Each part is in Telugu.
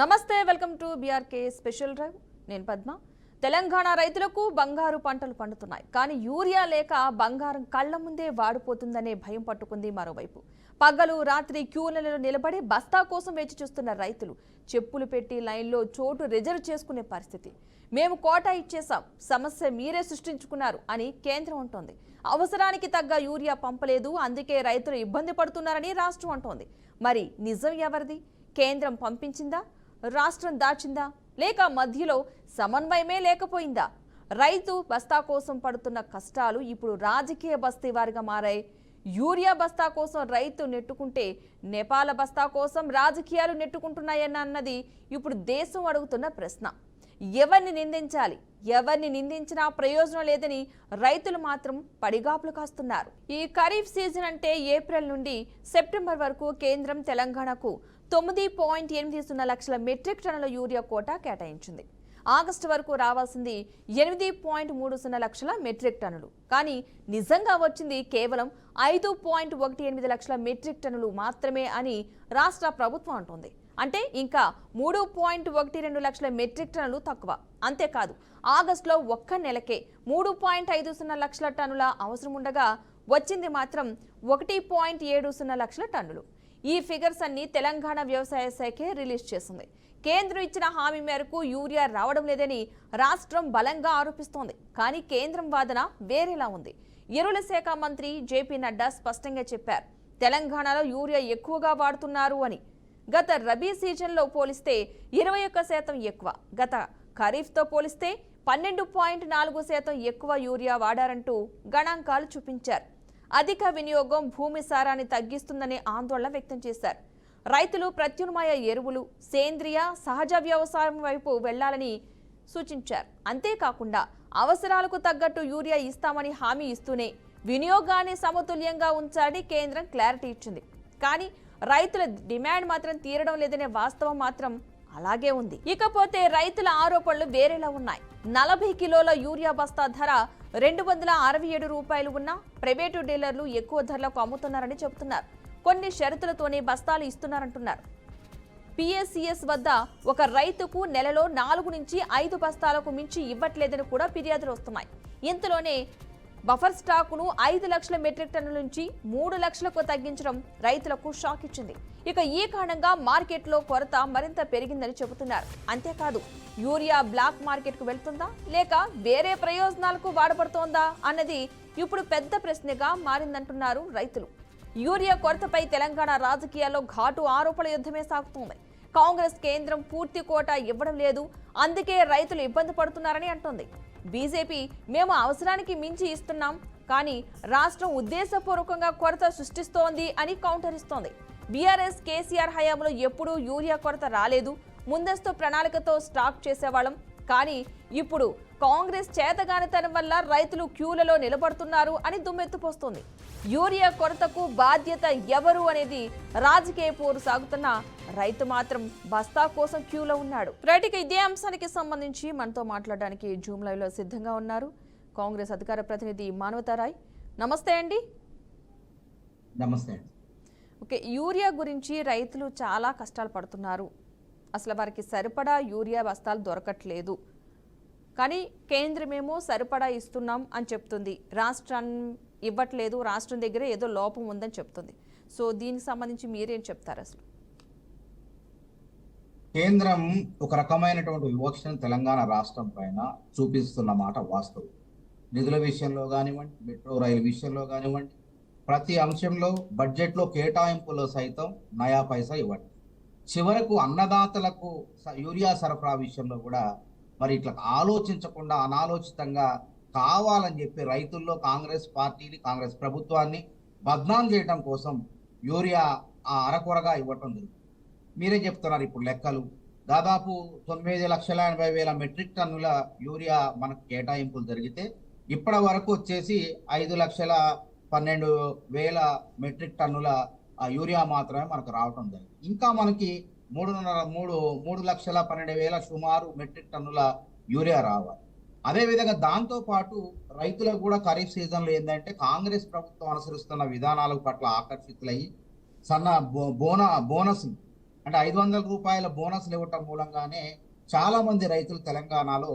నమస్తే, welcome to BRK special drive. నేను పద్మ. తెలంగాణ రైతులకు బంగారు పంటలు పండుతున్నాయి, కానీ యూరియా లేక బంగారం కళ్ల ముందే వాడిపోతుందనే భయం పట్టుకుంది. మరోవైపు పగలు రాత్రి క్యూలలో నిలబడి బస్తా కోసం వేచి చూస్తున్న రైతులు చెప్పులు పెట్టి లైన్లో చోటు రిజర్వ్ చేసుకునే పరిస్థితి. మేము కోటా ఇచ్చేసాం, సమస్య మీరే సృష్టించుకున్నారు అని కేంద్రం అంటోంది. అవసరానికి తగ్గ యూరియా పంపలేదు, అందుకే రైతులు ఇబ్బంది పడుతున్నారని రాష్ట్రం అంటోంది. మరి నిజం ఎవరిది? కేంద్రం పంపించిందా, రాష్ట్రం దాచిందా, లేక మధ్యలో సమన్వయమే లేకపోయిందా? రైతు బస్తా కోసం పడుతున్న కష్టాలు ఇప్పుడు రాజకీయ బస్తీ వారిగా మారాయి. యూరియా బస్తా కోసం రైతు నెట్టుకుంటే నేపాల బస్తా కోసం రాజకీయాలు నెట్టుకుంటున్నాయన్నది ఇప్పుడు దేశం అడుగుతున్న ప్రశ్న. ఎవరిని నిందించాలి? ఎవరిని నిందించినా ప్రయోజనం లేదని రైతులు మాత్రం పడిగాపులు కాస్తున్నారు. ఈ ఖరీఫ్ సీజన్ అంటే ఏప్రిల్ నుండి సెప్టెంబర్ వరకు కేంద్రం తెలంగాణకు 9.80 లక్షల మెట్రిక్ టన్నుల యూరియా కోటా కేటాయించింది. ఆగస్టు వరకు రావాల్సింది 8.30 లక్షల మెట్రిక్ టన్నులు. కానీ నిజంగా వచ్చింది కేవలం 5.18 లక్షల మెట్రిక్ టన్నులు మాత్రమే అని రాష్ట్ర ప్రభుత్వం అంటోంది. అంటే ఇంకా 3.12 లక్షల మెట్రిక్ టన్నులు తక్కువ. అంతేకాదు, ఆగస్టులో ఒక్క నెలకే 3.50 లక్షల టన్నుల అవసరం ఉండగా వచ్చింది మాత్రం 1.70 లక్షల టన్నులు. ఈ ఫిగర్స్ అన్ని తెలంగాణ వ్యవసాయ శాఖే రిలీజ్ చేసింది. కేంద్రం ఇచ్చిన హామీ మేరకు యూరియా రావడం లేదని రాష్ట్రం బలంగా ఆరోపిస్తోంది. కానీ కేంద్రం వాదన వేరేలా ఉంది. ఎరువుల శాఖ మంత్రి జేపీ నడ్డా స్పష్టంగా చెప్పారు, తెలంగాణలో యూరియా ఎక్కువగా వాడుతున్నారు అని. గత రబీ సీజన్లో పోలిస్తే 21% ఎక్కువ, గత ఖరీఫ్తో పోలిస్తే 12.4% ఎక్కువ యూరియా వాడారంటూ గణాంకాలు చూపించారు. అధిక వినియోగం భూమి సారాన్ని తగ్గిస్తుందని ఆందోళన వ్యక్తం చేశారు. రైతులు ప్రత్యామ్నాయ ఎరువులు, సేంద్రియ సహజ వ్యవసాయం వైపు వెళ్లాలని సూచించారు. అంతేకాకుండా అవసరాలకు తగ్గట్టు యూరియా ఇస్తామని హామీ ఇస్తూనే వినియోగాన్ని సమతుల్యంగా ఉంచాలని కేంద్రం క్లారిటీ ఇచ్చింది. కానీ రైతుల డిమాండ్ మాత్రం తీరడం లేదనే వాస్తవం మాత్రం అలాగే ఉంది. ఇకపోతే రైతుల ఆరోపణలు వేరేలా ఉన్నాయి. 40 కిలోల యూరియా బస్తా ధర 267 రూపాయలు ఉన్నా ప్రైవేటు డీలర్లు ఎక్కువ ధరలకు అమ్ముతున్నారని చెబుతున్నారు. కొన్ని షరతులతోనే బస్తాలు ఇస్తున్నారంటున్నారు. పిఎస్సిఎస్ వద్ద ఒక రైతుకు నెలలో 4 నుంచి 5 బస్తాలకు మించి ఇవ్వట్లేదని కూడా ఫిర్యాదులు వస్తున్నాయి. ఇంతలోనే బఫర్ స్టాకును 5 లక్షల మెట్రిక్ టన్నుల నుంచి 3 లక్షలకు తగ్గించడం రైతులకు షాక్ ఇచ్చింది. ఇక ఈ కారణంగా మార్కెట్లో కొరత మరింత పెరిగిందని చెబుతున్నారు. అంతేకాదు, యూరియా బ్లాక్ మార్కెట్కు వెళ్తుందా లేక వేరే ప్రయోజనాలకు వాడబడుతోందా అన్నది ఇప్పుడు పెద్ద ప్రశ్నగా మారిందంటున్నారు రైతులు. యూరియా కొరతపై తెలంగాణ రాజకీయాల్లో ఘాటు ఆరోపణల యుద్ధమే సాగుతోంది. కాంగ్రెస్ కేంద్రం పూర్తి కోటా ఇవ్వడం లేదు, అందుకే రైతులు ఇబ్బంది పడుతున్నారని అంటోంది. బీజేపీ మేము అవసరానికి మించి ఇస్తున్నాం, కానీ రాష్ట్రం ఉద్దేశపూర్వకంగా కొరత సృష్టిస్తోంది అని కౌంటర్ ఇస్తోంది. బీఆర్ఎస్ కేసీఆర్ హయాంలో ఎప్పుడూ యూరియా కొరత రాలేదు, ముందస్తు ప్రణాళికతో స్టాక్ చేసేవాళ్ళం. కానీ ఇప్పుడు కాంగ్రెస్ చేతగానితనం వల్ల రైతులు క్యూలలో నిలబడుతున్నారు అని దుమ్మెత్తిపోస్తోంది. యూరియా కొరతకు బాధ్యత ఎవరు అనేది రాజకీయ పోరు సాగుతున్న రైతు మాత్రం బస్తా కోసం క్యూలో ఉన్నాడు. రైట్గా ఇదే అంశానికి సంబంధించి మనతో మాట్లాడడానికి జూమ్ లైవ్ లో సిద్ధంగా ఉన్నారు కాంగ్రెస్ అధికార ప్రతినిధి మానవతారాయ్. నమస్తే అండి. నమస్తే. ఓకే, యూరియా గురించి రైతులు చాలా కష్టాలు పడుతున్నారు. అసలు వారికి సరిపడా యూరియా బస్తాలు దొరకట్లేదు, కానీ కేంద్రమేమో సరిపడా ఇస్తున్నాం అని చెప్తుంది, రాష్ట్రం ఇవ్వట్లేదు, రాష్ట్రం దగ్గర ఏదో లోపం ఉందని చెప్తుంది. సో దీనికి సంబంధించి మీరేం చెప్తారు? అసలు కేంద్రం ఒక రకమైనటువంటి వివక్షను తెలంగాణ రాష్ట్రం పైన చూపిస్తున్న మాట వాస్తవం. నిధుల విషయంలో కానివ్వండి, మెట్రో రైలు విషయంలో కానివ్వండి, ప్రతి అంశంలో బడ్జెట్లో కేటాయింపులో సైతం నయా పైసా ఇవ్వండి. చివరకు అన్నదాతలకు యూరియా సరఫరా విషయంలో కూడా మరి ఇట్లా ఆలోచించకుండా అనాలోచితంగా కావాలని చెప్పి రైతుల్లో కాంగ్రెస్ పార్టీని, కాంగ్రెస్ ప్రభుత్వాన్ని బద్నాం చేయడం కోసం యూరియా అరకొరగా ఇవ్వటం జరుగుతుంది. మీరే చెప్తున్నారు ఇప్పుడు లెక్కలు. దాదాపు 9,80,000 మెట్రిక్ టన్నుల యూరియా మనకు కేటాయింపులు జరిగితే ఇప్పటి వరకు వచ్చేసి 5,12,000 మెట్రిక్ టన్నుల యూరియా మాత్రమే మనకు రావటం జరిగింది. ఇంకా మనకి 3,12,000 సుమారు మెట్రిక్ టన్నుల యూరియా రావాలి. అదేవిధంగా దాంతో పాటు రైతులకు కూడా ఖరీఫ్ సీజన్లో ఏంటంటే కాంగ్రెస్ ప్రభుత్వం అనుసరిస్తున్న విధానాల పట్ల ఆకర్షితులయ్యి సన్న బోనస్ అంటే 500 రూపాయల బోనస్లు ఇవ్వటం మూలంగానే చాలా మంది రైతులు తెలంగాణలో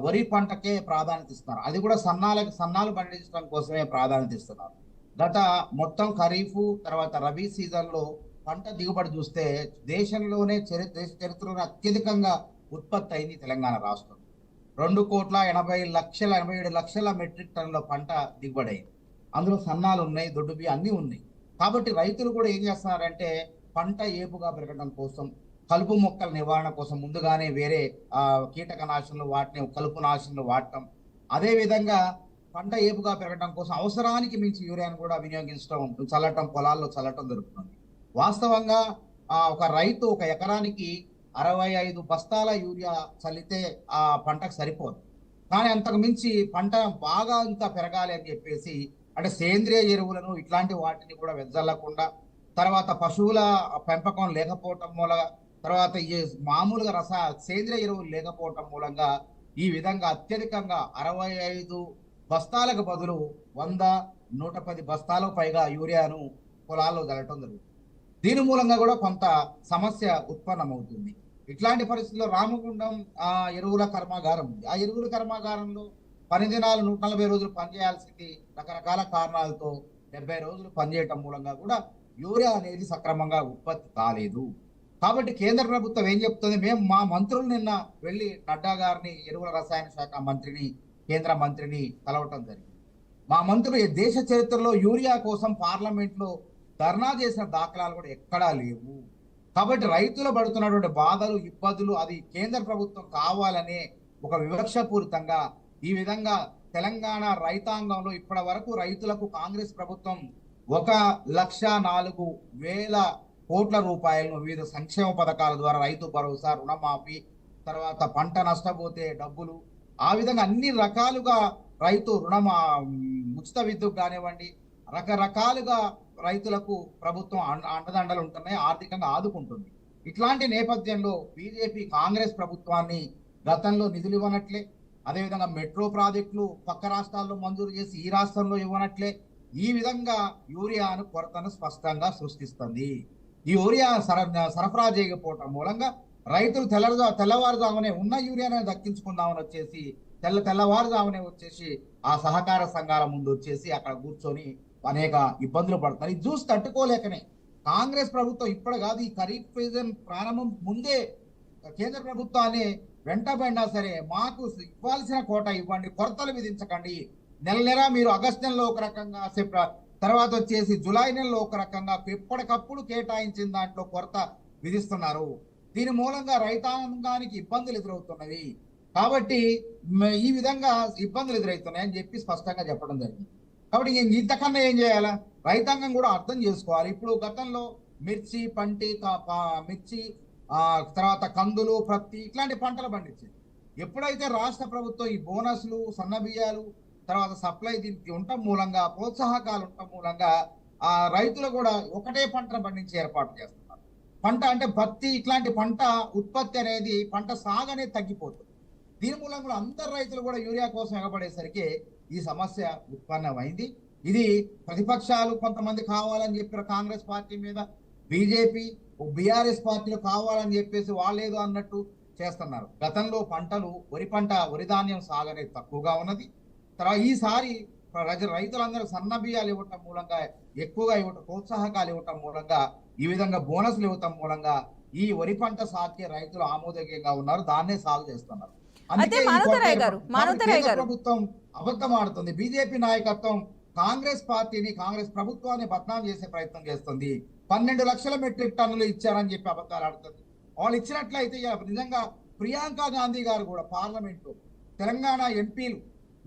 వరి పంటకే ప్రాధాన్యత ఇస్తున్నారు. అది కూడా సన్నాలు పండించడం కోసమే ప్రాధాన్యత ఇస్తున్నారు. గత మొత్తం ఖరీఫ్ తర్వాత రబీ సీజన్లో పంట దిగుబడి చూస్తే దేశంలోనే దేశ చరిత్రలో అత్యధికంగా ఉత్పత్తి అయింది తెలంగాణ రాష్ట్రం. 2,87,00,000 మెట్రిక్ టన్నుల పంట దిగుబడి అయింది. అందులో సన్నాలు ఉన్నాయి, దొడ్డు బియ్యం అన్నీ ఉన్నాయి. కాబట్టి రైతులు కూడా ఏం చేస్తున్నారంటే పంట ఏపుగా పెరగడం కోసం, కలుపు మొక్కల నివారణ కోసం ముందుగానే వేరే కీటకనాశనలు వాటిని కలుపు నాశనలు వాడటం, అదేవిధంగా పంట ఏపుగా పెరగడం కోసం అవసరానికి మించి యూరియాను కూడా వినియోగించడం, చల్లటం, పొలాల్లో చల్లటం జరుగుతుంది. వాస్తవంగా ఒక రైతు ఒక ఎకరానికి 65 బస్తాల యూరియా చల్లితే ఆ పంటకు సరిపోదు. కానీ అంతకు మించి పంట బాగా ఇంకా పెరగాలి అని చెప్పేసి అంటే సేంద్రియ ఎరువులను ఇట్లాంటి వాటిని కూడా వెదజల్లకుండా, తర్వాత పశువుల పెంపకం లేకపోవటం మూలంగా, తర్వాత ఈ మామూలుగా సేంద్రియ ఎరువులు లేకపోవటం మూలంగా ఈ విధంగా అత్యధికంగా 65 బస్తాలకు బదులు 100, 110 బస్తాలకు పైగా యూరియాను పొలాల్లో చల్లటం జరుగుతుంది. దీని మూలంగా కూడా కొంత సమస్య ఉత్పన్నమవుతుంది. ఇట్లాంటి పరిస్థితుల్లో రామగుండం ఎరువుల కర్మాగారం ఉంది. ఆ ఎరువుల కర్మాగారంలో పని దినాలు 140 రోజులు పనిచేయాల్సింది రకరకాల కారణాలతో 70 రోజులు పనిచేయటం మూలంగా కూడా యూరియా అనేది సక్రమంగా ఉత్పత్తి కాలేదు. కాబట్టి కేంద్ర ప్రభుత్వం ఏం చెప్తుంది, మా మంత్రులు నిన్న వెళ్ళి నడ్డా గారిని, ఎరువుల రసాయన శాఖ మంత్రిని, కేంద్ర మంత్రిని కలవటం జరిగింది. మా మంత్రులు దేశ చరిత్రలో యూరియా కోసం పార్లమెంట్లో ధర్నా చేసిన దాఖలాలు కూడా ఎక్కడా లేవు. కాబట్టి రైతులు పడుతున్నటువంటి బాధలు, ఇబ్బందులు అది కేంద్ర ప్రభుత్వం కావాలనే ఒక వివక్షపూరితంగా ఈ విధంగా తెలంగాణ రైతాంగంలో ఇప్పటి వరకు రైతులకు కాంగ్రెస్ ప్రభుత్వం 1,04,000 కోట్ల రూపాయలను వివిధ సంక్షేమ పథకాల ద్వారా రైతు భరోసా, రుణమాఫీ, తర్వాత పంట నష్టపోతే డబ్బులు, ఆ విధంగా అన్ని రకాలుగా రైతు ఉచిత విద్యుత్ కానివ్వండి, రకరకాలుగా రైతులకు ప్రభుత్వం అండదండలు ఉంటున్నాయి, ఆర్థికంగా ఆదుకుంటుంది. ఇట్లాంటి నేపథ్యంలో బీజేపీ కాంగ్రెస్ ప్రభుత్వాన్ని గతంలో నిధులు ఇవ్వనట్లే, అదేవిధంగా మెట్రో ప్రాజెక్టులు పక్క రాష్ట్రాల్లో మంజూరు చేసి ఈ రాష్ట్రంలో ఇవ్వనట్లే ఈ విధంగా యూరియాను కొరతను స్పష్టంగా సృష్టిస్తుంది. ఈ యూరియా సరఫరా చేయకపోవటం మూలంగా రైతులు తెల్లవారుజామునే ఉన్న యూరియాను దక్కించుకుందామని వచ్చేసి తెల్లవారుజామునే వచ్చేసి ఆ సహకార సంఘాల ముందు వచ్చేసి అక్కడ కూర్చొని అనేక ఇబ్బందులు పడుతున్నారు. ఇది చూసి తట్టుకోలేకనే కాంగ్రెస్ ప్రభుత్వం ఇప్పుడు కాదు, ఈ ఖరీఫ్ సీజన్ ప్రారంభం ముందే కేంద్ర ప్రభుత్వాన్ని వెంటబడినా సరే మాకు ఇవ్వాల్సిన కోట ఇవ్వండి, కొరతలు విధించకండి, నెల మీరు ఆగస్టు నెలలో ఒక రకంగా, తర్వాత వచ్చేసి జూలై నెలలో ఒక రకంగా ఎప్పటికప్పుడు కేటాయించిన దాంట్లో కొరత విధిస్తున్నారు. దీని మూలంగా రైతాంగానికి ఇబ్బందులు ఎదురవుతున్నవి. కాబట్టి ఈ విధంగా ఇబ్బందులు ఎదురవుతున్నాయని చెప్పి స్పష్టంగా చెప్పడం జరిగింది. కాబట్టి ఇంతకన్నా ఏం చేయాలా, రైతాంగం కూడా అర్థం చేసుకోవాలి. ఇప్పుడు గతంలో మిర్చి, మిర్చి తర్వాత కందులు, ప్రత్తి ఇట్లాంటి పంటలు పండించింది. ఎప్పుడైతే రాష్ట్ర ప్రభుత్వం ఈ బోనస్లు, సన్న బియ్యాలు, తర్వాత సప్లై దీనికి ఉండటం మూలంగా, ప్రోత్సాహకాలు ఉండటం మూలంగా రైతులు కూడా ఒకటే పంటను పండించి ఏర్పాటు చేస్తున్నారు. పంట అంటే పత్తి ఇట్లాంటి పంట ఉత్పత్తి అనేది, పంట సాగు అనేది తగ్గిపోతుంది. దీని మూలంగా అందరు రైతులు కూడా యూరియా కోసం ఎగబడేసరికి ఈ సమస్య ఉత్పన్నమైంది. ఇది ప్రతిపక్షాలు కొంతమంది కావాలని చెప్పిన కాంగ్రెస్ పార్టీ మీద, బీజేపీ బీఆర్ఎస్ పార్టీలు కావాలని చెప్పేసి వాళ్ళేదో అన్నట్టు చేస్తున్నారు. గతంలో పంటలు వరి ధాన్యం సాగు అనేది తక్కువగా ఉన్నది. తర్వాత ఈసారి రైతులందరూ సన్న బియ్యాలు ఇవ్వటం మూలంగా, ఎక్కువగా ఇవ్వటం, ప్రోత్సాహకాలు ఇవ్వటం మూలంగా, ఈ విధంగా బోనస్లు ఇవ్వటం మూలంగా ఈ వరి పంట సాగుకి రైతులు ఆమోదయోగ్యంగా ఉన్నారు, దాన్నే సాగు చేస్తున్నారు. అందుకే ప్రభుత్వం అబద్ధం ఆడుతుంది. బీజేపీ నాయకత్వం కాంగ్రెస్ పార్టీని, కాంగ్రెస్ ప్రభుత్వాన్ని బద్నాం చేసే ప్రయత్నం చేస్తుంది. 12 లక్షల మెట్రిక్ టన్నులు ఇచ్చారని చెప్పి అబద్ధాలు ఆడుతుంది. వాళ్ళు ఇచ్చినట్లయితే నిజంగా ప్రియాంక గాంధీ గారు కూడా పార్లమెంట్లో, తెలంగాణ ఎంపీలు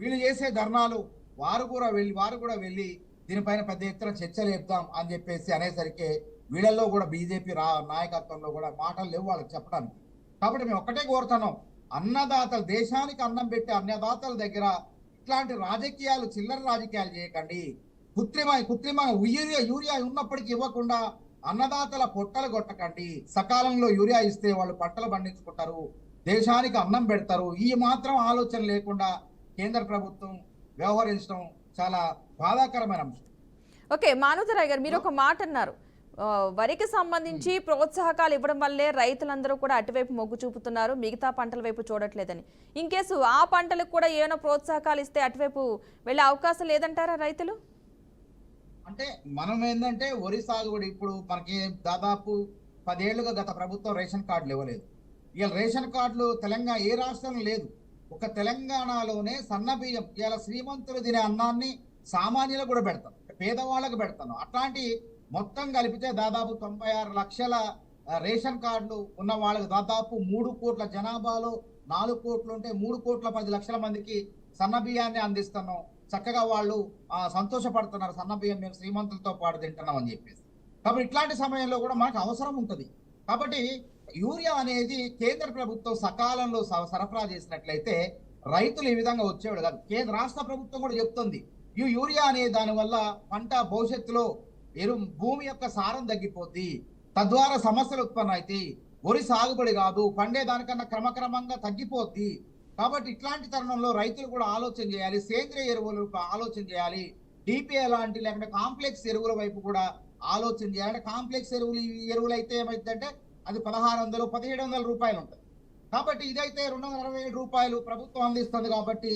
వీళ్ళు చేసే ధర్నాలు వారు కూడా వెళ్ళి దీనిపైన పెద్ద ఎత్తున చర్చలు చెప్తాం అని చెప్పేసి అనేసరికి వీళ్ళల్లో కూడా బీజేపీ నాయకత్వంలో కూడా మాటలు లేవు వాళ్ళకి చెప్పడానికి. కాబట్టి మేము ఒక్కటే కోరుతున్నాం, అన్నదాతలు, దేశానికి అన్నం పెట్టే అన్నదాతల దగ్గర ఇట్లాంటి రాజకీయాలు, చిల్లర రాజకీయాలు చేయకండి. కృత్రిమ యూరియా ఉన్నప్పటికీ ఇవ్వకుండా అన్నదాతల పొట్టలు కొట్టకండి. సకాలంలో యూరియా ఇస్తే వాళ్ళు పంటలు పండించుకుంటారు, దేశానికి అన్నం పెడతారు. ఈ మాత్రం ఆలోచన లేకుండా కేంద్ర ప్రభుత్వం వ్యవహరించడం చాలా బాధాకరమైన అంశం. ఓకే, మానవతరాయ్ గారు, మీరు ఒక మాట అన్నారు, వరికి సంబంధించి ప్రోత్సాహకాలు ఇవ్వడం వల్లే రైతులందరూ కూడా అటువైపు మొగ్గు చూపుతున్నారు, మిగతా పంటల వైపు చూడట్లేదని. ఇన్ కేసు ఆ పంటలకు కూడా ఏమైనా ప్రోత్సాహకాలు ఇస్తే అటువైపు వెళ్ళే అవకాశం లేదంటారా రైతులు? అంటే మనం ఏంటంటే వరి సాగుబడి ఇప్పుడు మనకి దాదాపు 10 ఏళ్లుగా గత ప్రభుత్వం రేషన్ కార్డులు ఇవ్వలేదు. ఇవాళ రేషన్ కార్డులు తెలంగాణ ఏ రాష్ట్రంలో లేదు. ఒక తెలంగాణలోనే సన్న బియ్యం ఇవాళ శ్రీమంతులు తినే అన్నాన్ని సామాన్యులకు కూడా పెడతాం, పేదవాళ్ళకు పెడతాను. అట్లాంటి మొత్తం కలిపితే దాదాపు 96 లక్షల రేషన్ కార్డులు ఉన్న వాళ్ళకి దాదాపు 3 కోట్ల జనాభాలో 4 కోట్లు ఉంటే 3,10,00,000 మందికి సన్న బియ్యాన్ని అందిస్తున్నాం. చక్కగా వాళ్ళు సంతోషపడుతున్నారు, సన్న బియ్యం మేము శ్రీమంతులతో పాటు తింటున్నాం అని చెప్పేసి. కాబట్టి ఇట్లాంటి సమయంలో కూడా మనకు అవసరం ఉంటుంది. కాబట్టి యూరియా అనేది కేంద్ర ప్రభుత్వం సకాలంలో సరఫరా చేసినట్లయితే రైతులు ఈ విధంగా వచ్చేవాడు కాదు. రాష్ట్ర ప్రభుత్వం కూడా చెప్తుంది ఈ యూరియా అనే దాని వల్ల పంట భవిష్యత్తులో భూమి యొక్క సారం తగ్గిపోద్ది, తద్వారా సమస్యలు ఉత్పన్న అవుతాయి, వరి సాగుబడి కాదు పండే దానికన్నా క్రమక్రమంగా తగ్గిపోద్ది. కాబట్టి ఇట్లాంటి తరుణంలో రైతులు కూడా ఆలోచన చేయాలి, సేంద్రియ ఎరువులు ఆలోచన చేయాలి, డిపిఏ లాంటి లేకుంటే కాంప్లెక్స్ ఎరువుల వైపు కూడా ఆలోచన చేయాలి. కాంప్లెక్స్ ఎరువులు అయితే ఏమైందంటే అది 1600 1700 రూపాయలు ఉంటుంది. కాబట్టి ఇదైతే 267 రూపాయలు ప్రభుత్వం అందిస్తుంది. కాబట్టి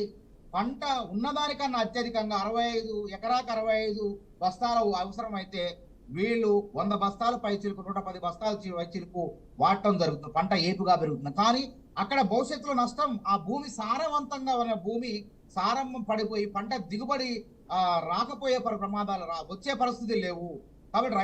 పంట ఉన్నదానికన్నా అత్యధికంగా 65 ఎకరాకు 65 బస్తాలు అవసరం అయితే వీళ్ళు 100 బస్తాలు పై చిలుకు 110 బస్తాలు పై చిలుకు వాడటం జరుగుతుంది. పంట ఏపుగా పెరుగుతుంది. కానీ అక్కడ భవిష్యత్తులో నష్టం, ఆ భూమి సారవంతంగా ఉన్న భూమి సారం పడిపోయి పంట దిగుబడి రాకపోయే ప్రమాదాలు వచ్చే పరిస్థితులు లేవు. కాబట్టి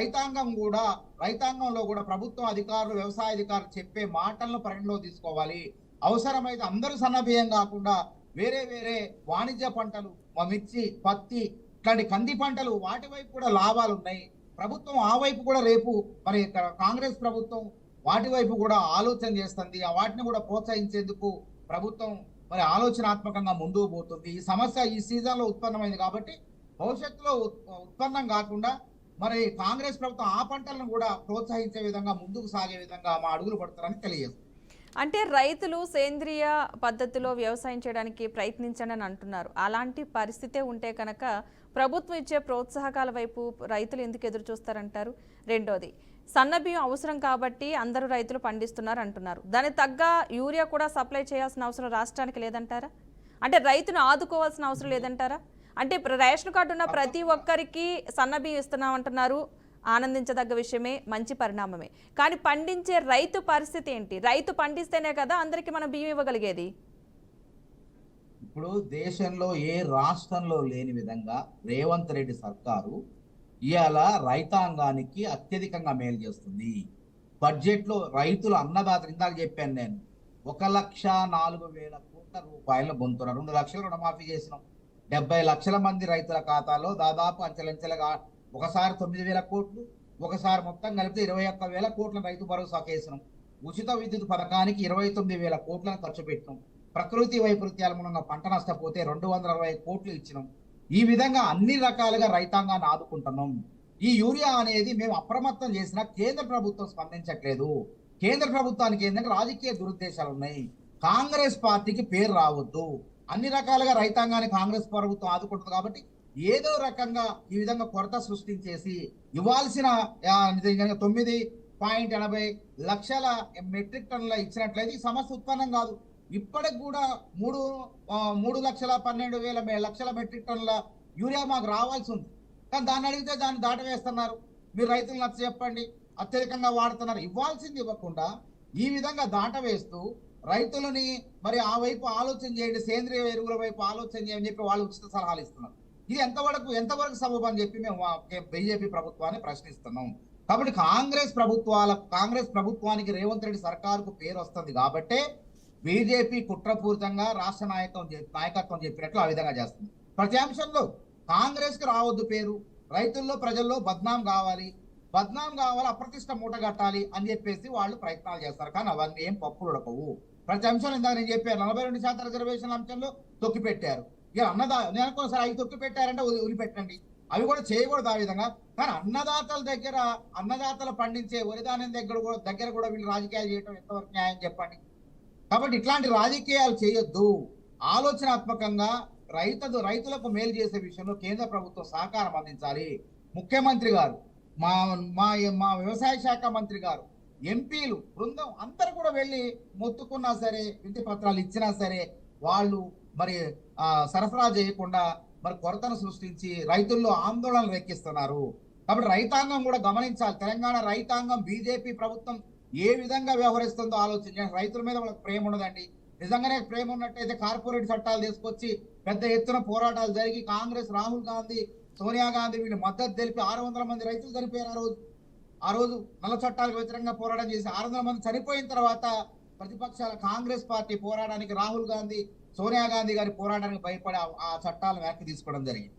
రైతాంగంలో కూడా ప్రభుత్వం అధికారులు వ్యవసాయ అధికారులు చెప్పే మాటలను పరిగణలో తీసుకోవాలి. అవసరమైతే అందరూ సన్నబియ్యం కాకుండా వేరే వాణిజ్య పంటలు మిర్చి పత్తి ఇట్లాంటి కంది పంటలు వాటి వైపు కూడా లాభాలు ఉన్నాయి. ప్రభుత్వం ఆ వైపు కూడా రేపు మరి కాంగ్రెస్ ప్రభుత్వం వాటి వైపు కూడా ఆలోచన చేస్తుంది. వాటిని కూడా ప్రోత్సహించేందుకు ప్రభుత్వం మరి ఆలోచనాత్మకంగా ముందుకు పోతుంది. ఈ సమస్య ఈ సీజన్ లో ఉత్పన్నమైంది కాబట్టి భవిష్యత్తులో ఉత్పన్నం కాకుండా మరి కాంగ్రెస్ ప్రభుత్వం ఆ పంటలను కూడా ప్రోత్సహించే విధంగా ముందుకు సాగే విధంగా మా అడుగులు పడతారని తెలియజేస్తుంది. అంటే రైతులు సేంద్రియ పద్ధతిలో వ్యవసాయం చేయడానికి ప్రయత్నించండి అని అంటున్నారు. అలాంటి పరిస్థితే ఉంటే కనుక ప్రభుత్వం ఇచ్చే ప్రోత్సాహకాల వైపు రైతులు ఎందుకు ఎదురు చూస్తారంటారు? రెండోది, సన్నబియ్యం అవసరం కాబట్టి అందరూ రైతులు పండిస్తున్నారు అంటున్నారు. దానికి తగ్గ యూరియా కూడా సప్లై చేయాల్సిన అవసరం రాష్ట్రానికి లేదంటారా? అంటే రైతును ఆదుకోవాల్సిన అవసరం లేదంటారా? అంటే రేషన్ కార్డు ఉన్న ప్రతి ఒక్కరికి సన్నబియ్యం ఇస్తున్నాం అంటున్నారు, ఆనందించదగ్గ విషయమే, మంచి పరిణామమే. కానీ పండించే రైతు పరిస్థితి ఏంటి? రైతు పండిస్తేనే కదా అందరికీ మనం బియ్యం ఇవ్వగలిగేది. ఇప్పుడు దేశంలో ఏ రాష్ట్రంలో లేని విధంగా రేవంత్ రెడ్డి సర్కారు ఇవాళ రైతాంగానికి అత్యధికంగా మేలు చేస్తుంది. బడ్జెట్ లో రైతులు అన్నదాతలు ఇందాక చెప్పాను నేను 1,04,000 కోట్ల రూపాయలు పొందుతున్నారు. 2 లక్షలు రుణమాఫీ చేసినాం. 70 లక్షల మంది రైతుల ఖాతాలో దాదాపు అంచెలంచెలుగా ఒకసారి 9,000 కోట్లు, ఒకసారి మొత్తం కలిపితే 21,000 కోట్ల రైతు భరోసా కేసినాం. ఉచిత విద్యుత్ పథకానికి 29,000 కోట్లను ఖర్చు పెట్టినాం. ప్రకృతి వైపరీత్యాల మూలంగా పంట నష్టపోతే 260 కోట్లు ఇచ్చినాం. ఈ విధంగా అన్ని రకాలుగా రైతాంగాన్ని ఆదుకుంటున్నాం. ఈ యూరియా అనేది మేము అప్రమత్తం చేసినా కేంద్ర ప్రభుత్వం స్పందించట్లేదు. కేంద్ర ప్రభుత్వానికి ఏంటంటే రాజకీయ దురుద్దేశాలు ఉన్నాయి. కాంగ్రెస్ పార్టీకి పేరు రావద్దు. అన్ని రకాలుగా రైతాంగాన్ని కాంగ్రెస్ ప్రభుత్వం ఆదుకుంటుంది. కాబట్టి ఏదో రకంగా ఈ విధంగా కొరత సృష్టించేసి ఇవ్వాల్సిన 9.80 లక్షల మెట్రిక్ టన్నుల ఇచ్చినట్లయితే ఈ సమస్య ఉత్పన్నం కాదు. ఇప్పటికి కూడా 3,12,000 మెట్రిక్ టన్నుల యూరియా మాకు రావాల్సి ఉంది. కానీ దాన్ని అడిగితే దాన్ని దాటవేస్తున్నారు. మీరు రైతులు నచ్చ చెప్పండి, అత్యధికంగా వాడుతున్నారు. ఇవ్వాల్సింది ఇవ్వకుండా ఈ విధంగా దాటవేస్తూ రైతులని మరి ఆ వైపు ఆలోచన చేయండి, సేంద్రియ ఎరువుల వైపు ఆలోచన చేయని చెప్పి వాళ్ళు ఉచిత సలహాలు ఇస్తున్నారు. ఇది ఎంతవరకు సబబు అని చెప్పి మేము బీజేపీ ప్రభుత్వాన్ని ప్రశ్నిస్తున్నాం. కాబట్టి కాంగ్రెస్ ప్రభుత్వానికి రేవంత్ రెడ్డి సర్కారుకు పేరు వస్తుంది కాబట్టి బీజేపీ కుట్రపూరితంగా రాష్ట్ర నాయకత్వం చెప్పినట్లు ఆ విధంగా చేస్తుంది. ప్రతి అంశంలో కాంగ్రెస్ కి రావద్దు పేరు, రైతుల్లో ప్రజల్లో బద్నాం కావాలి, అప్రతిష్ట మూట కట్టాలి అని చెప్పేసి వాళ్ళు ప్రయత్నాలు చేస్తారు. కానీ అవన్నీ ఏం పప్పులు ఉడకవు. ప్రతి అంశం ఇందాక నేను చెప్పాను, 42% రిజర్వేషన్ అంశంలో తొక్కి పెట్టారు. ఇక నేను అనుకోసారి అవి తొక్కి పెట్టారంటే వదిలిపెట్టండి, అవి కూడా చేయకూడదు ఆ విధంగా. కానీ అన్నదాతలు పండించే వరిధాన్యం దగ్గర కూడా వీళ్ళు రాజకీయాలు చేయడం ఎంతవరకు న్యాయం చెప్పండి. కాబట్టి ఇట్లాంటి రాజకీయాలు చేయొద్దు. ఆలోచనాత్మకంగా రైతులకు మేలు చేసే విషయంలో కేంద్ర ప్రభుత్వం సహకారం అందించాలి. మా మా మా వ్యవసాయ శాఖ మంత్రి గారు, ఎంపీలు బృందం అందరు కూడా వెళ్ళి మొత్తుకున్నా సరే, వినతి పత్రాలు ఇచ్చినా సరే వాళ్ళు మరి సరఫరా చేయకుండా మరి కొరతను సృష్టించి రైతుల్లో ఆందోళనలు రెక్కిస్తున్నారు. కాబట్టి రైతాంగం కూడా గమనించాలి. తెలంగాణ రైతాంగం బీజేపీ ప్రభుత్వం ఏ విధంగా వ్యవహరిస్తుందో ఆలోచించండి. రైతుల మీద వాళ్ళకి ప్రేమ ఉండదండి. నిజంగానే ప్రేమ ఉన్నట్టయితే కార్పొరేట్ చట్టాలు తీసుకొచ్చి పెద్ద ఎత్తున పోరాటాలు జరిగి కాంగ్రెస్, రాహుల్ గాంధీ, సోనియా గాంధీ వీళ్ళు మద్దతు తెలిపి 600 మంది రైతులు చనిపోయారు ఆ రోజు నల్ల చట్టాలకు వ్యతిరేకంగా పోరాటం చేసి 600 మంది చనిపోయిన తర్వాత ప్రతిపక్షాల కాంగ్రెస్ పార్టీ పోరాటానికి, రాహుల్ గాంధీ, సోనియా గాంధీ గారి పోరాటానికి భయపడి ఆ చట్టాలను వెనక్కి తీసుకోవడం జరిగింది.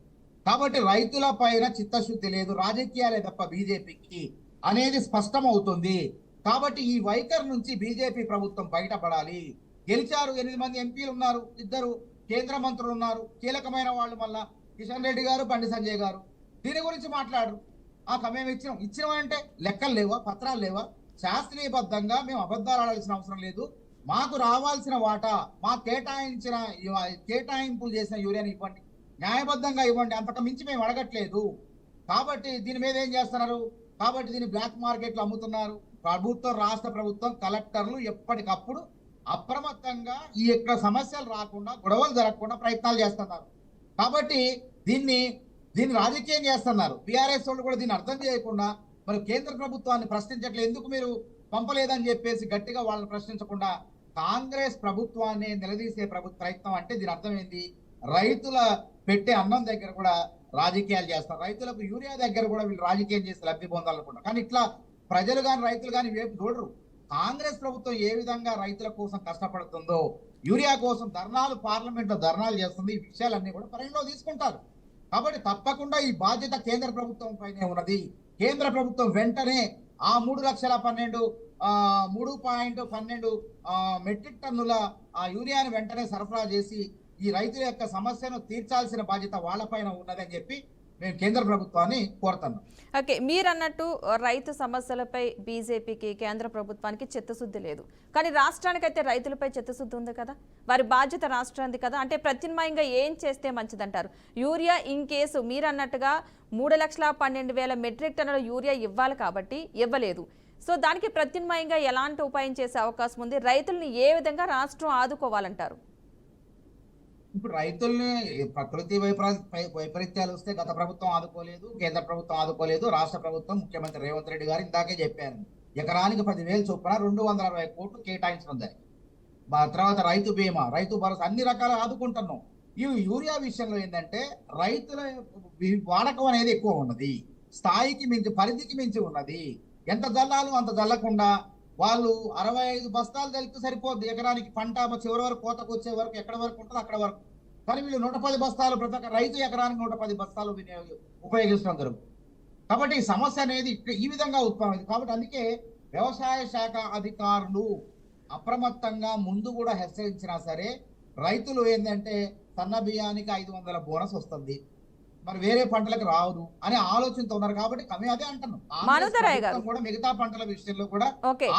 కాబట్టి రైతుల పైన చిత్తశుద్ధి లేదు, రాజకీయాలే తప్ప బీజేపీకి అనేది స్పష్టం అవుతుంది. కాబట్టి ఈ వైఖరి నుంచి బీజేపీ ప్రభుత్వం బయటపడాలి. గెలిచారు, 8 మంది ఎంపీలు ఉన్నారు, 2 కేంద్ర మంత్రులు ఉన్నారు, కీలకమైన వాళ్ళు. మళ్ళా కిషన్ రెడ్డి గారు, బండి సంజయ్ గారు దీని గురించి మాట్లాడరు. మేము ఇచ్చినామంటే లెక్కలు లేవా, పత్రాలు లేవా? శాస్త్రీయబద్ధంగా మేము అబద్ధాలు ఆడాల్సిన అవసరం లేదు. మాకు రావాల్సిన వాటా, మాకు కేటాయింపులు చేసిన యూరియాని ఇవ్వండి, న్యాయబద్ధంగా ఇవ్వండి, అంతకు మించి మేము అడగట్లేదు. కాబట్టి దీని మీద ఏం చేస్తున్నారు? కాబట్టి దీన్ని బ్లాక్ మార్కెట్లో అమ్ముతున్నారు. ప్రభుత్వం, రాష్ట్ర ప్రభుత్వం, కలెక్టర్లు ఎప్పటికప్పుడు అప్రమత్తంగా ఈ యొక్క సమస్యలు రాకుండా, గొడవలు జరగకుండా ప్రయత్నాలు చేస్తున్నారు. కాబట్టి దీన్ని రాజకీయం చేస్తున్నారు. బీఆర్ఎస్ వాళ్ళు కూడా దీన్ని అర్థం చేయకుండా మరి కేంద్ర ప్రభుత్వాన్ని ప్రశ్నించట్లేదు. ఎందుకు మీరు పంపలేదని చెప్పేసి గట్టిగా వాళ్ళని ప్రశ్నించకుండా కాంగ్రెస్ ప్రభుత్వాన్ని నిలదీసే ప్రయత్నం అంటే దీని అర్థం ఏంది? రైతుల పెట్టే అన్నం దగ్గర కూడా రాజకీయాలు చేస్తారు. రైతులకు యూరియా దగ్గర కూడా వీళ్ళు రాజకీయం చేసి లబ్ధి పొందాలనుకుంటారు. కానీ ఇట్లా ప్రజలు కానీ రైతులు కానీ వేపు చూడరు. కాంగ్రెస్ ప్రభుత్వం ఏ విధంగా రైతుల కోసం కష్టపడుతుందో, యూరియా కోసం పార్లమెంట్ లో ధర్నాలు చేస్తుంది, ఈ విషయాలన్నీ కూడా పరిగణలో తీసుకుంటారు. కాబట్టి తప్పకుండా ఈ బాధ్యత కేంద్ర ప్రభుత్వం పైనే ఉన్నది. కేంద్ర ప్రభుత్వం వెంటనే ఆ 3.12 మెట్రిక్ టన్నుల యూరియాను వెంటనే సరఫరా చేసి ఈ రైతుల యొక్క సమస్యను తీర్చాల్సిన బాధ్యత వాళ్ళపైన ఉన్నదని చెప్పి మేము కేంద్ర ప్రభుత్వాన్ని కోరుతున్నాం. ఓకే, మీరు అన్నట్టు రైతు సమస్యలపై బీజేపీకి, కేంద్ర ప్రభుత్వానికి చిత్తశుద్ధి లేదు. కానీ రాష్ట్రానికైతే రైతులపై చిత్తశుద్ధి ఉంది కదా, వారి బాధ్యత రాష్ట్రానికి కదా. అంటే ప్రత్యామ్నాయంగా ఏం చేస్తే మంచిదంటారు? యూరియా ఇన్ కేసు మీరు అన్నట్టుగా 3,12,000 మెట్రిక్ టన్నుల యూరియా ఇవ్వాలి కాబట్టి ఇవ్వలేదు. సో దానికి ప్రత్యామ్నాయంగా ఎలాంటి ఉపాయం చేసే అవకాశం ఉంది? రైతుల్ని ఏ విధంగా రాష్ట్రం ఆదుకోవాలంటారు? ఇప్పుడు రైతుల్ని ప్రకృతి వైపరీత్యాలు వస్తే గత ప్రభుత్వం ఆదుకోలేదు, కేంద్ర ప్రభుత్వం ఆదుకోలేదు, రాష్ట్ర ప్రభుత్వం, ముఖ్యమంత్రి రేవంత్ రెడ్డి గారు ఇందాకే చెప్పారు, ఎకరానికి 10,000 చొప్పున 260 కోట్లు కేటాయించడం జరిగింది. తర్వాత రైతు బీమా, రైతు భరోసా అన్ని రకాల ఆదుకుంటున్నాం. ఈ యూరియా విషయంలో ఏంటంటే రైతుల వాడకం అనేది ఎక్కువ ఉన్నది, స్థాయికి మించి, పరిధికి మించి ఉన్నది. ఎంత జల్లాలు అంత జల్లకుండా వాళ్ళు 65 బస్తాలు కలిపితే సరిపోద్ది ఎకరానికి. పంట చివరి వరకు కోతకు వచ్చే వరకు ఎక్కడ వరకు ఉంటుందో అక్కడ వరకు. కానీ వీళ్ళు 110 బస్తాలు, ప్రతి ఒక్క రైతు ఎకరానికి 110 బస్తాలు ఉపయోగించడం జరుగుతుంది. కాబట్టి ఈ సమస్య అనేది ఈ విధంగా ఉత్పన్నమైంది. కాబట్టి అందుకే వ్యవసాయ శాఖ అధికారులు అప్రమత్తంగా ముందు కూడా హెచ్చరించినా సరే రైతులు ఏంటంటే సన్న బియ్యానికి 500 బోనస్ వస్తుంది, మరి వేరే పంటలకు రాదు అనే ఆలోచనతో ఉన్నారు. కాబట్టి మేము అదే అంటున్నాం, కూడా మిగతా పంటల విషయంలో కూడా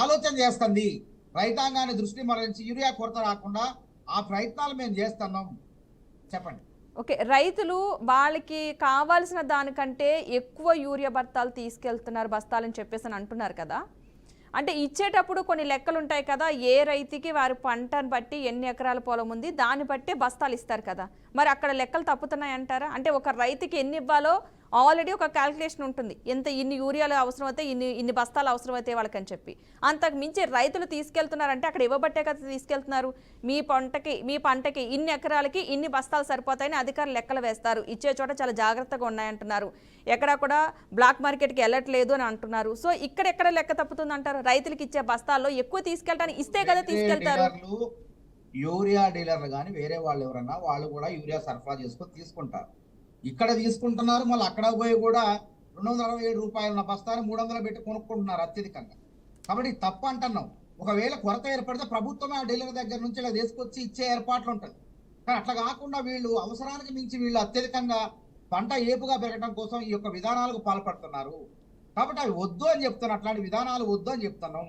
ఆలోచన చేస్తుంది. రైతాంగాన్ని దృష్టి మరలించి యూరియా కొరత రాకుండా ఆ ప్రయత్నాలు మేము చేస్తున్నాం. చెప్పండి. ఓకే, రైతులు వాళ్ళకి కావాల్సిన దానికంటే ఎక్కువ యూరియా బస్తాలని చెప్పేసి అని అంటున్నారు కదా. అంటే ఇచ్చేటప్పుడు కొన్ని లెక్కలు ఉంటాయి కదా, ఏ రైతుకి వారి పంటను బట్టి ఎన్ని ఎకరాల పొలం ఉంది దాన్ని బట్టి బస్తాలు ఇస్తారు కదా. మరి అక్కడ లెక్కలు తప్పుతున్నాయి అంటారా? అంటే ఒక రైతుకి ఎన్ని ఇవ్వాలో ఆల్రెడీ ఒక క్యాల్కులేషన్ ఉంటుంది, ఇన్ని యూరియాలు అవసరం అయితే ఇన్ని బస్తాలు అవసరం అయితే వాళ్ళకని చెప్పి. అంతకు మించి రైతులు తీసుకెళ్తున్నారంటే అక్కడ ఇవ్వబట్టే కదా తీసుకెళ్తున్నారు. మీ పంటకి ఇన్ని ఎకరాలకి ఇన్ని బస్తాలు సరిపోతాయని అధికారులు లెక్కలు వేస్తారు. ఇచ్చే చోట చాలా జాగ్రత్తగా ఉన్నాయంటున్నారు, ఎక్కడా కూడా బ్లాక్ మార్కెట్కి వెళ్ళట్లేదు అని అంటున్నారు. సో ఇక్కడెక్కడ లెక్క తప్పుతుంది అంటారు? రైతులకు ఇచ్చే బస్తాల్లో ఎక్కువ తీసుకెళ్ళడానికి ఇస్తే కదా తీసుకెళ్తారు. యూరియా డీలర్లు కానీ వేరే వాళ్ళు ఎవరన్నా వాళ్ళు కూడా యూరియా సరఫరా చేసుకొని తీసుకుంటారు. ఇక్కడ తీసుకుంటున్నారు, మళ్ళీ అక్కడ పోయి కూడా 267 రూపాయల బస్తాన్ని 300 పెట్టి కొనుక్కుంటున్నారు అత్యధికంగా. కాబట్టి తప్పు అంటున్నాం. ఒకవేళ కొరత ఏర్పడితే ప్రభుత్వమే ఆ డీలర్ దగ్గర నుంచి ఇలా తీసుకొచ్చి ఇచ్చే ఏర్పాట్లు ఉంటుంది. కానీ అట్లా కాకుండా వీళ్ళు అవసరానికి మించి వీళ్ళు అత్యధికంగా పంట ఏపుగా పెరగడం కోసం ఈ యొక్క విధానాలకు పాల్పడుతున్నారు. కాబట్టి అవి వద్దు అని చెప్తున్నాం, అట్లాంటి విధానాలు వద్దు అని చెప్తున్నాం.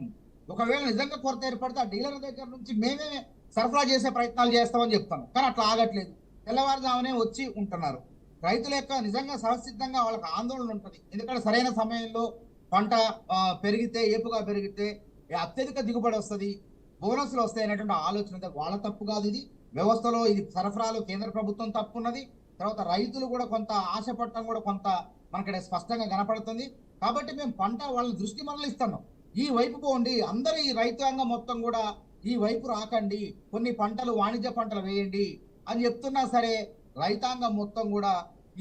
ఒకవేళ నిజంగా కొరత ఏర్పడితే ఆ డీలర్ దగ్గర నుంచి మేమే సరఫరా చేసే ప్రయత్నాలు చేస్తామని చెప్తాను. కానీ అట్లా ఆగట్లేదు, తెల్లవారుజామునే వచ్చి ఉంటున్నారు. రైతుల యొక్క నిజంగా సహసిద్ధంగా వాళ్ళకి ఆందోళన ఉంటుంది. ఎందుకంటే సరైన సమయంలో పంట పెరిగితే, ఏపుగా పెరిగితే అత్యధిక దిగుబడి వస్తుంది, బోనస్లు వస్తాయి అనేటువంటి ఆలోచన ఉంది. వాళ్ళ తప్పు కాదు ఇది. వ్యవస్థలో ఇది సరఫరాలు కేంద్ర ప్రభుత్వం తప్పు ఉన్నది. తర్వాత రైతులు కూడా కొంత ఆశపడటం కూడా కొంత మనకి స్పష్టంగా కనపడుతుంది. కాబట్టి మేము పంట వాళ్ళ దృష్టి మరలిస్తున్నాం. ఈ వైపు పోండి, అందరూ ఈ రైతాంగం మొత్తం కూడా ఈ వైపు రాకండి, కొన్ని పంటలు వాణిజ్య పంటలు వేయండి అని చెప్తున్నా సరే రైతాంగం మొత్తం కూడా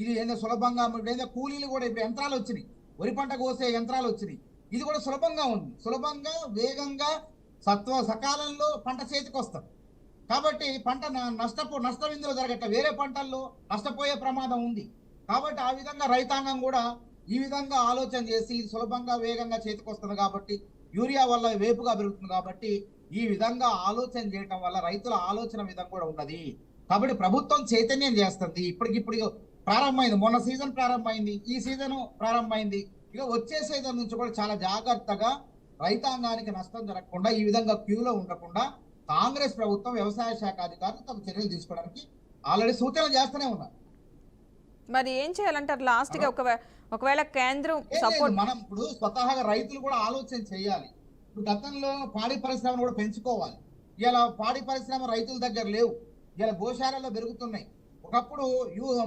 ఇది ఏందో సులభంగా ఏదో కూలీలు కూడా ఇప్పుడు యంత్రాలు వచ్చినాయి, వరి పంట కోసే యంత్రాలు వచ్చినాయి. ఇది కూడా సులభంగా ఉంది, సులభంగా వేగంగా సకాలంలో పంట చేతికి వస్తాం. కాబట్టి పంట నష్టం ఇందులో జరగట్ల, వేరే పంటల్లో నష్టపోయే ప్రమాదం ఉంది. కాబట్టి ఆ విధంగా రైతాంగం కూడా ఈ విధంగా ఆలోచన చేసి సులభంగా వేగంగా చేతికి వస్తుంది కాబట్టి, యూరియా వల్ల వేపుగా పెరుగుతుంది కాబట్టి ఈ విధంగా ఆలోచన చేయటం వల్ల రైతుల ఆలోచన విధం కూడా ఉన్నది. కాబట్టి ప్రభుత్వం చైతన్యం చేస్తుంది. ఇప్పటికిప్పుడు ప్రారంభమైంది, మొన్న సీజన్ ప్రారంభమైంది, ఈ సీజన్ ప్రారంభమైంది. ఇక వచ్చే సీజన్ నుంచి కూడా చాలా జాగ్రత్తగా రైతాంగానికి నష్టం జరగకుండా ఈ విధంగా క్యూలో ఉండకుండా కాంగ్రెస్ ప్రభుత్వం వ్యవసాయ శాఖ అధికారులు తమ చర్యలు తీసుకోవడానికి ఆల్రెడీ సూచనలు చేస్తూనే ఉన్నారు. మరి ఏం చేయాలంటారు లాస్ట్ గా? ఒకవేళ కేంద్రం సపోర్ట్, మనం ఇప్పుడు స్వతహాగా రైతులు కూడా ఆలోచన చేయాలి. ఇప్పుడు గతంలో పాడి పరిశ్రమను కూడా పెంచుకోవాలి. ఇలా పాడి పరిశ్రమ రైతుల దగ్గర లేవు, ఇలా గోశాలలో పెరుగుతున్నాయి. ఒకప్పుడు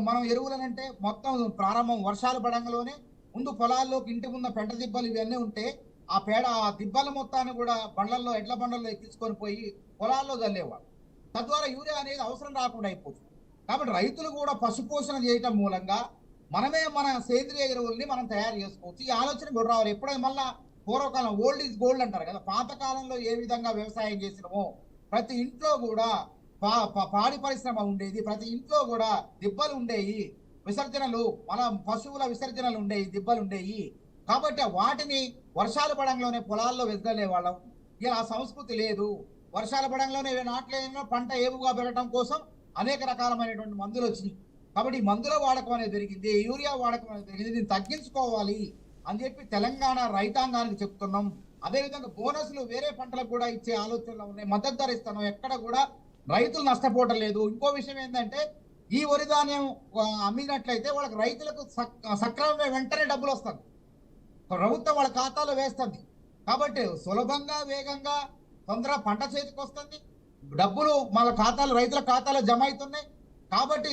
మనం ఎరువులనంటే మొత్తం ప్రారంభం వర్షాలు పడంగానే ముందు పొలాల్లోకి ఇంటి ముందు పెంట దిబ్బలు ఇవన్నీ ఉంటే ఆ దిబ్బల మొత్తాన్ని కూడా బండ్లలో ఎడ్ల బండ్లలో ఎక్కించుకొని పోయి పొలాల్లో చల్లేవాడు. తద్వారా యూరియా అనేది అవసరం రాకుండా అయిపోతుంది. కాబట్టి రైతులు కూడా పశుపోషణ చేయటం మూలంగా మనమే మన సేంద్రియ ఎరువుల్ని మనం తయారు చేసుకోవచ్చు. ఈ ఆలోచన కూడా రావాలి. ఎప్పుడైనా మళ్ళా పూర్వకాలం ఓల్డ్ ఈజ్ గోల్డ్ అంటారు కదా, పాతకాలంలో ఏ విధంగా వ్యవసాయం చేసినామో ప్రతి ఇంట్లో కూడా పాడి పరిశ్రమ ఉండేది, ప్రతి ఇంట్లో కూడా దిబ్బలు ఉండేవి, విసర్జనలు మన పశువుల విసర్జనలు ఉండేవి, దిబ్బలు ఉండేవి. కాబట్టి వాటిని వర్షాలు పడంలోనే పొలాల్లో వెదజల్లే వాళ్ళం. ఇలా ఆ సంస్కృతి లేదు. వర్షాల పడంలోనే నాట్లేనో పంట ఏపుగా పెరగడం కోసం అనేక రకాలమైనటువంటి మందులు వచ్చినాయి. కాబట్టి ఈ మందుల వాడకం అనేది పెరిగింది, యూరియా వాడకం అనేది పెరిగింది. దీన్ని తగ్గించుకోవాలి అని చెప్పి తెలంగాణ రైతాంగానికి చెప్తున్నాం. అదేవిధంగా బోనస్లు వేరే పంటలకు కూడా ఇచ్చే ఆలోచనలు ఉన్నాయి. మద్దతు ధర ఇస్తున్నాం, ఎక్కడ కూడా రైతులు నష్టపోవటం లేదు. ఇంకో విషయం ఏంటంటే ఈ వరి ధాన్యం అమ్మినట్లయితే వాళ్ళకి రైతులకు సక్రమంగా వెంటనే డబ్బులు వస్తుంది, ప్రభుత్వం వాళ్ళ ఖాతాలో వేస్తుంది. కాబట్టి సులభంగా వేగంగా తొందరగా పంట చేతికి వస్తుంది, డబ్బులు మన ఖాతాలు రైతుల ఖాతాలో జమ అవుతున్నాయి. కాబట్టి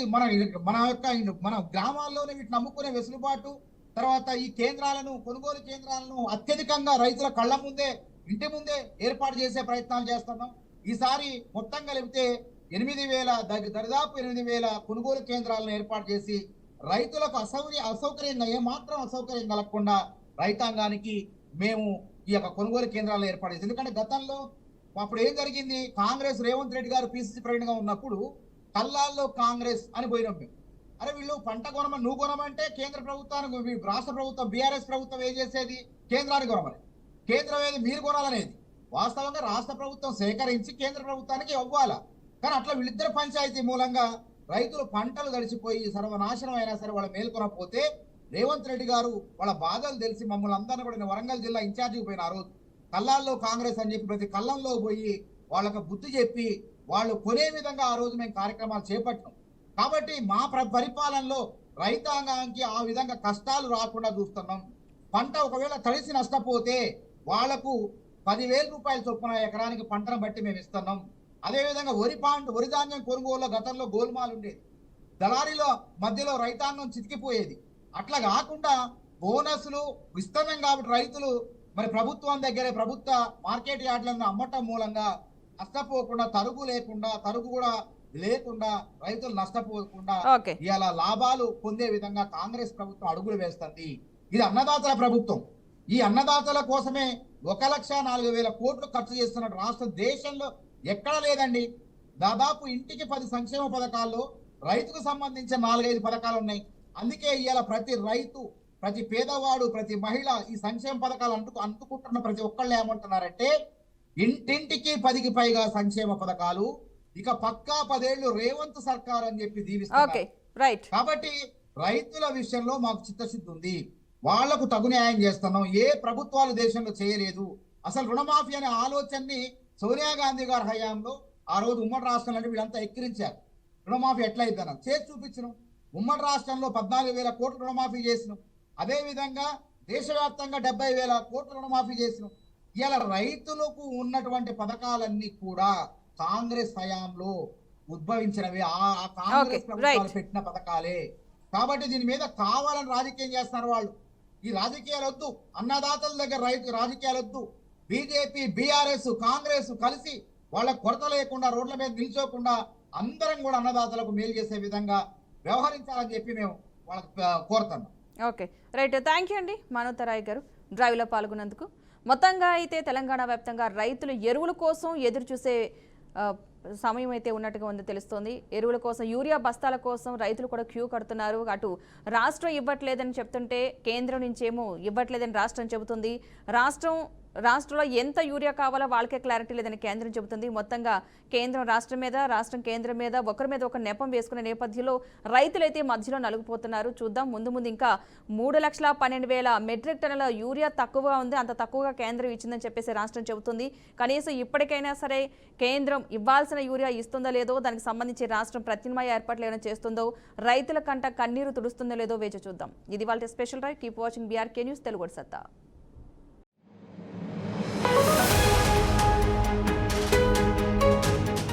మన గ్రామాల్లోనే వీటిని నమ్ముకునే వెసులుబాటు, తర్వాత ఈ కేంద్రాలను, కొనుగోలు కేంద్రాలను అత్యధికంగా రైతుల కళ్ళ ముందే, ఇంటి ముందే ఏర్పాటు చేసే ప్రయత్నాలు చేస్తున్నాం. ఈసారి మొత్తం కలిపితే 8,000 దరిదాపు 8,000 కొనుగోలు కేంద్రాలను ఏర్పాటు చేసి రైతులకు అసౌకర్యంగా ఏమాత్రం అసౌకర్యం కలగకుండా రైతాంగానికి మేము ఈ యొక్క కొనుగోలు కేంద్రాలను ఏర్పాటు చేసి. ఎందుకంటే గతంలో అప్పుడు ఏం జరిగింది, కాంగ్రెస్ రేవంత్ రెడ్డి గారు పిసిసి ప్రెసిడెంట్ గా ఉన్నప్పుడు కల్లాల్లో కాంగ్రెస్ అని పోయినాం మేము. అరే వీళ్ళు పంట కొనమని, నువ్వు కొనమంటే కేంద్ర ప్రభుత్వానికి, రాష్ట్ర ప్రభుత్వం బీఆర్ఎస్ ప్రభుత్వం ఏం చేసేది, కేంద్రానికి కొనమని. కేంద్రం ఏది మీరు కొనాలనేది. వాస్తవంగా రాష్ట్ర ప్రభుత్వం సేకరించి కేంద్ర ప్రభుత్వానికి ఇవ్వాలా. కానీ అట్లా వీళ్ళిద్దరు పంచాయతీ మూలంగా రైతులు పంటలు గడిచిపోయి సర్వనాశనం అయినా సరే వాళ్ళు మేల్కొనకపోతే రేవంత్ రెడ్డి గారు వాళ్ళ బాధలు తెలిసి మమ్మల్ని అందరినీ కూడా వరంగల్ జిల్లా ఇన్ఛార్జికి పోయిన ఆ రోజు కల్లాల్లో కాంగ్రెస్ అని చెప్పి ప్రతి కళ్ళంలో పోయి వాళ్ళకు బుద్ధి చెప్పి వాళ్ళు కొనే విధంగా ఆ రోజు మేము కార్యక్రమాలు చేపట్టాం. కాబట్టి మా పరిపాలనలో రైతాంగానికి ఆ విధంగా కష్టాలు రాకుండా చూస్తున్నాం. పంట ఒకవేళ తడిసి నష్టపోతే వాళ్లకు 10,000 రూపాయల చొప్పున ఎకరానికి పంటను బట్టి మేము ఇస్తున్నాం. అదేవిధంగా వరి ధాన్యం కొనుగోలులో గతంలో గోల్మాలు ఉండేది, దళారీలో మధ్యలో రైతాంగం చితికిపోయేది. అట్లా కాకుండా బోనస్లు ఇస్తున్నాం కాబట్టి రైతులు మరి ప్రభుత్వం దగ్గరే, ప్రభుత్వ మార్కెట్ యార్డ్లను అమ్మటం మూలంగా నష్టపోకుండా, తరుగు కూడా లేకుండా రైతులు నష్టపోకుండా ఇలా లాభాలు పొందే విధంగా కాంగ్రెస్ ప్రభుత్వం అడుగులు వేస్తుంది. ఇది అన్నదాతల ప్రభుత్వం. ఈ అన్నదాతల కోసమే 1,04,000 కోట్లు ఖర్చు చేస్తున్న రాష్ట్రం దేశంలో ఎక్కడ లేదండి. దాదాపు ఇంటికి 10 సంక్షేమ పథకాల్లో రైతుకు సంబంధించిన 4-5 పథకాలు ఉన్నాయి. అందుకే ఇవాళ ప్రతి రైతు, ప్రతి పేదవాడు, ప్రతి మహిళ ఈ సంక్షేమ పథకాలు అందుకుంటున్న ప్రతి ఒక్కళ్ళు ఏమంటున్నారంటే ఇంటింటికి 10కి పైగా సంక్షేమ పథకాలు, ఇక పక్కా 10 ఏళ్లు రేవంత్ సర్కార్ అని చెప్పి దీవిస్తున్నారు. కాబట్టి రైతుల విషయంలో మాకు చిత్తశుద్ధి ఉంది, వాళ్లకు తగు న్యాయం చేస్తున్నాం. ఏ ప్రభుత్వాలు దేశంలో చేయలేదు. అసలు రుణమాఫీ అనే ఆలోచనని సోనియా గాంధీ గారి హయాంలో ఆ రోజు ఉమ్మడి రాష్ట్రంలో వీళ్ళంతా ఎక్కిరించారు. రుణమాఫీ ఎట్లా అయిద్దన్నారు, చేసి చూపించడం. ఉమ్మడి రాష్ట్రంలో 14,000 కోట్ల రుణమాఫీ చేసినాం. అదేవిధంగా దేశవ్యాప్తంగా 70,000 కోట్ల రుణమాఫీ చేసినాం. ఇలా రైతులకు ఉన్నటువంటి పథకాలన్నీ కూడా కాంగ్రెస్ హయాంలో ఉద్భవించినవి. ఆ కాంగ్రెస్ ప్రభుత్వాలు పెట్టిన పథకాలే. కాబట్టి దీని మీద కావాలని రాజకీయం చేస్తున్నారు వాళ్ళు. ఈ రాజకీయాలు వద్దు, అన్నదాతల దగ్గర రాజకీయాలు వద్దు. బీజేపీ, బీఆర్ఎస్, కాంగ్రెస్ కలిసి వాళ్ళ కొరత లేకుండా రోడ్ల మీద నిల్చోకుండా అందరం కూడా అన్నదాతలకు మేలు చేసే విధంగా వ్యవహరించాలని చెప్పి మేము వాళ్ళకి కోరుతున్నాం. Okay, right. థ్యాంక్ యూ అండి మనోతరాయ్ గారు డ్రైవ్లో పాల్గొన్నందుకు. మొత్తంగా అయితే తెలంగాణ వ్యాప్తంగా రైతులు ఎరువుల కోసం ఎదురు చూసే సమయం అయితే ఉన్నట్టుగా ఉంది తెలుస్తోంది. ఎరువుల కోసం, యూరియా బస్తాల కోసం రైతులు కూడా క్యూ కడుతున్నారు. అటు రాష్ట్రం ఇవ్వట్లేదని చెప్తుంటే కేంద్రం నుంచి ఏమో ఇవ్వట్లేదని రాష్ట్రం చెబుతుంది. రాష్ట్రంలో ఎంత యూరియా కావాలో వాళ్ళకే క్లారిటీ లేదని కేంద్రం చెబుతుంది. మొత్తంగా కేంద్రం రాష్ట్రం మీద, రాష్ట్రం కేంద్రం మీద ఒకరి మీద ఒక నెపం వేసుకునే నేపథ్యంలో రైతులైతే మధ్యలో నలుగుపోతున్నారు. చూద్దాం ముందు ఇంకా 3,12,000 మెట్రిక్ టన్నుల యూరియా తక్కువగా ఉంది. అంత తక్కువగా కేంద్రం ఇచ్చిందని చెప్పేసి రాష్ట్రం చెబుతుంది. కనీసం ఇప్పటికైనా సరే కేంద్రం ఇవ్వాల్సిన యూరియా ఇస్తుందో లేదో, దానికి సంబంధించి రాష్ట్రం ప్రత్యామ్నాయ ఏర్పాట్లు ఏమైనా చేస్తుందో, రైతుల కంట కన్నీరు తుడుస్తుందో లేదో వేచి చూద్దాం. ఇది వాళ్ళ special right. Keep watching BRK news Telugu సత్తా.